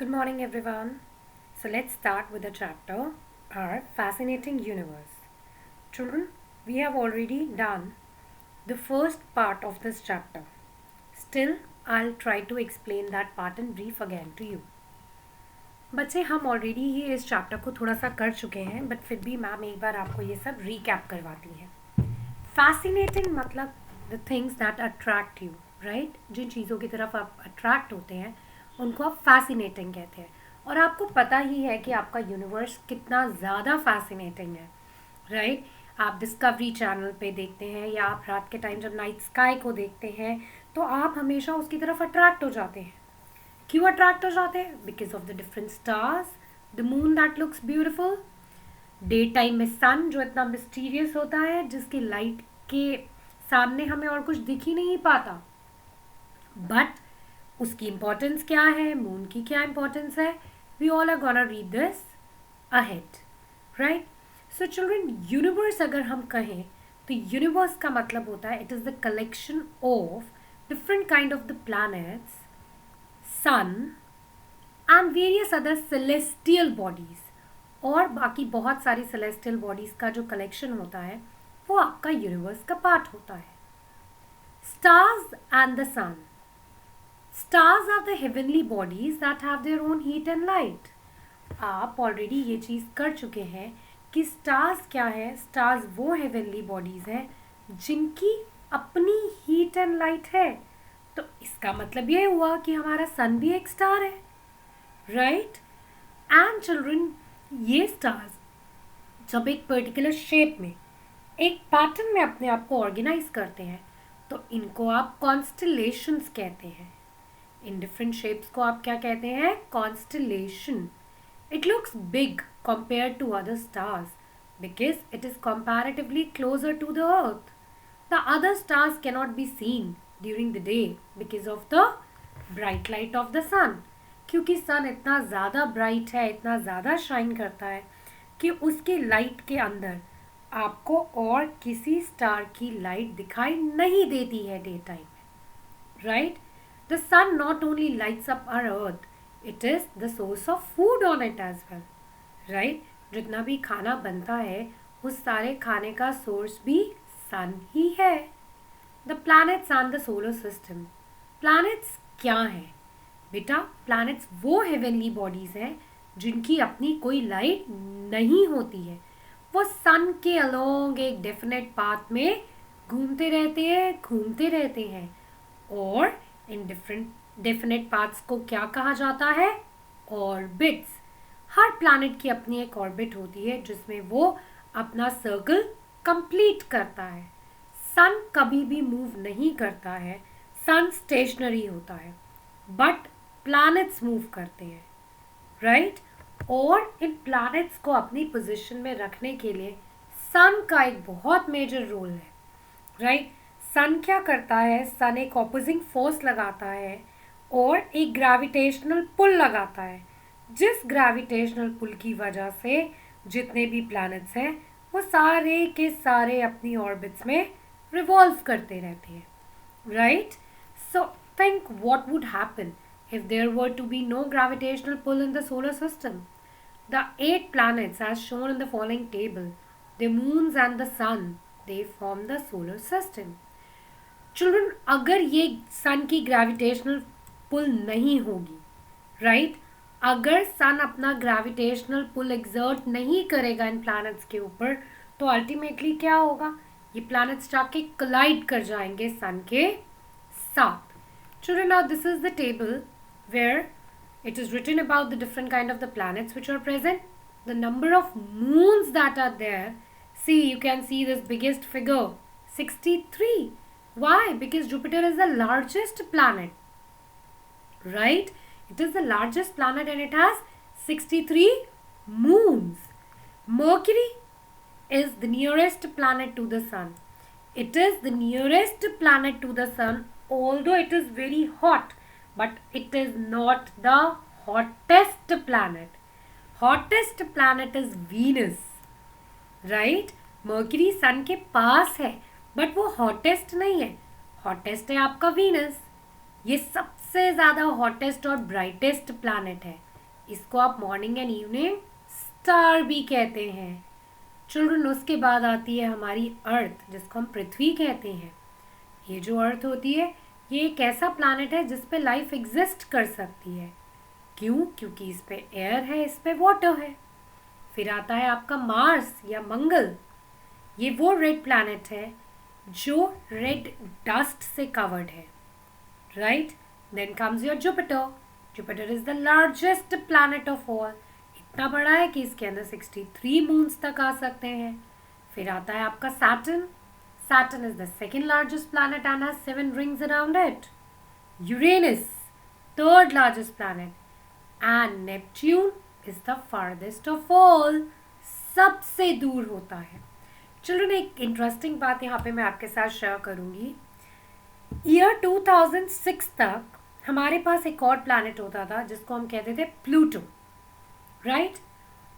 Good morning, everyone. So, let's start with the chapter Our Fascinating Universe. Children, we have already done the first part of this chapter. Still, I'll try to explain that part in brief again to you. बच्चे हम already ही इस chapter को थोड़ा सा कर चुके हैं but फिर भी मैम एक बार आपको ये सब रीकैप करवाती है. फैसिनेटिंग मतलब the things that attract you, right. जिन चीज़ों की तरफ आप अट्रैक्ट होते हैं उनको आप फैसिनेटिंग कहते हैं. और आपको पता ही है कि आपका यूनिवर्स कितना ज़्यादा फैसिनेटिंग है, राइट. आप डिस्कवरी चैनल पे देखते हैं या आप रात के टाइम जब नाइट स्काई को देखते हैं तो आप हमेशा उसकी तरफ अट्रैक्ट हो जाते हैं. क्यों अट्रैक्ट हो जाते हैं? Because of the different stars, the moon that looks beautiful, day time में सन जो इतना मिस्टीरियस होता है जिसकी लाइट के सामने हमें और कुछ दिख ही नहीं पाता, बट उसकी इम्पोर्टेंस क्या है, मून की क्या इम्पोर्टेंस है, we all are gonna read this ahead, right. So children, universe अगर हम कहें तो यूनिवर्स का मतलब होता है it is the collection of different kind of the planets, sun and various other celestial bodies. और बाकी बहुत सारी सेलेस्टियल बॉडीज का जो कलेक्शन होता है वो आपका यूनिवर्स का पार्ट होता है. Stars and the sun. Stars are the heavenly bodies that have their own heat and light. आप ऑलरेडी ये चीज़ कर चुके हैं कि स्टार्स क्या है. स्टार्स वो हेवनली बॉडीज हैं जिनकी अपनी हीट एंड लाइट है. तो इसका मतलब ये हुआ कि हमारा सन भी एक स्टार है, राइट. एंड चिल्ड्रन, ये स्टार्स जब एक पर्टिकुलर शेप में, एक पैटर्न में अपने आप को ऑर्गेनाइज करते हैं तो इनको आप कॉन्स्टलेशंस कहते हैं. इन डिफरेंट शेप्स को आप क्या कहते हैं? Constellation. It looks big compared to other stars because it is comparatively closer to the earth. The other stars cannot be seen during the day because of the bright light of the sun. क्योंकि सन इतना ज़्यादा bright है, इतना ज़्यादा shine करता है कि उसके लाइट के अंदर आपको और किसी स्टार की लाइट दिखाई नहीं देती है डे टाइम में, right. The sun not only lights up our earth, it is the source of food on it as well, right. जितना भी खाना बनता है उस सारे खाने का सोर्स भी सन ही है. The planets and the solar system. Planets क्या हैं बेटा? प्लैनेट्स वो हेवनली बॉडीज हैं जिनकी अपनी कोई लाइट नहीं होती है. वो सन के अलोंग एक डेफिनेट पाथ में घूमते रहते हैं और इन डेफिनेट पाथ्स को क्या कहा जाता है? ऑर्बिट्स. हर प्लैनेट की अपनी एक ऑर्बिट होती है जिसमें वो अपना सर्कल कंप्लीट करता है. सन कभी भी मूव नहीं करता है, सन स्टेशनरी होता है, बट प्लैनेट्स मूव करते हैं, राइट. और इन प्लैनेट्स को अपनी पोजीशन में रखने के लिए सन का एक बहुत मेजर रोल है, राइट. सन क्या करता है? सन एक ऑपोजिंग फोर्स लगाता है और एक ग्रेविटेशनल पुल लगाता है, जिस ग्रेविटेशनल पुल की वजह से जितने भी प्लैनेट्स हैं वो सारे के सारे अपनी ऑर्बिट्स में रिवॉल्व करते रहते हैं, right. So think what would happen if there were to be no gravitational pull in the solar system. The 8 planets as shown in the following table, the moons and the sun, they form the solar system. Children, अगर ये सन की gravitational pull नहीं होगी, right, अगर सन अपना gravitational pull exert नहीं करेगा इन planets के ऊपर तो अल्टीमेटली क्या होगा? ये प्लैनेट्स जाके कोलाइड कर जाएंगे सन के साथ. Children, now this is the table where it is written about the different kind of the planets which are present, the number of moons that are there. See, you can see this biggest figure, 63. Why? Because Jupiter is the largest planet, right? It is the largest planet and it has 63 moons. Mercury is the nearest planet to the sun. It is the nearest planet to the sun, although it is very hot, but it is not the hottest planet. Hottest planet is Venus, right? Mercury sun के पास है but वो hottest नहीं है. hottest है आपका Venus. ये सबसे ज़्यादा हॉटेस्ट और ब्राइटेस्ट प्लैनेट है. इसको आप मॉर्निंग एंड इवनिंग स्टार भी कहते हैं। चिल्ड्रन, उसके बाद आती है हमारी अर्थ, जिसको हम पृथ्वी कहते हैं। ये जो अर्थ होती है, ये एक ऐसा प्लैनेट है जिस पे लाइफ एग्जिस्ट कर सकती है। क्यों? क्योंकि इस पे एयर है, इस पे वाटर है। फिर आता है आपका मार्स या मंगल। ये वो रेड प्लैनेट है जो रेड डस्ट से कवर्ड है, right. Then comes your Jupiter. Jupiter is the largest planet of all. इतना बड़ा है कि इसके अंदर 63 मून्स तक आ सकते हैं। फिर आता है आपका Saturn. Saturn is the second largest planet and has 7 rings around it. Uranus, third largest planet, and Neptune is the farthest of all, सबसे दूर होता है। चिल्ड्रन, एक इंटरेस्टिंग बात यहाँ पे मैं आपके साथ शेयर करूँगी। ईयर 2006 तक हमारे पास एक और प्लैनेट होता था जिसको हम कहते थे प्लूटो, राइट।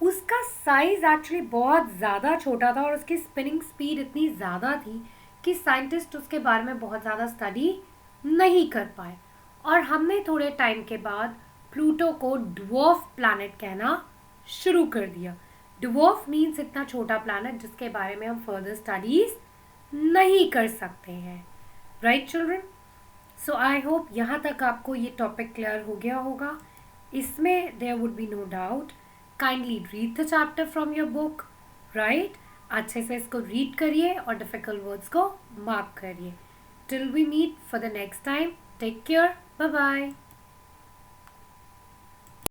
उसका साइज एक्चुअली बहुत ज़्यादा छोटा था और उसकी स्पिनिंग स्पीड इतनी ज़्यादा थी कि साइंटिस्ट उसके बारे में बहुत ज़्यादा स्टडी नहीं कर पाए, और हमने थोड़े टाइम के बाद प्लूटो को ड्वार्फ प्लैनेट कहना शुरू कर दिया। ड्वार्फ मीन्स इतना छोटा प्लैनेट जिसके बारे में हम फर्दर स्टडीज नहीं कर सकते हैं, right children. So I hope यहाँ तक आपको ये टॉपिक क्लियर हो गया होगा। इसमें there would be no doubt. Kindly read the chapter from your book, right. अच्छे से इसको रीड करिए और डिफिकल्ट वर्ड्स को मार्क करिए। Till we meet for the next time, take care, bye bye.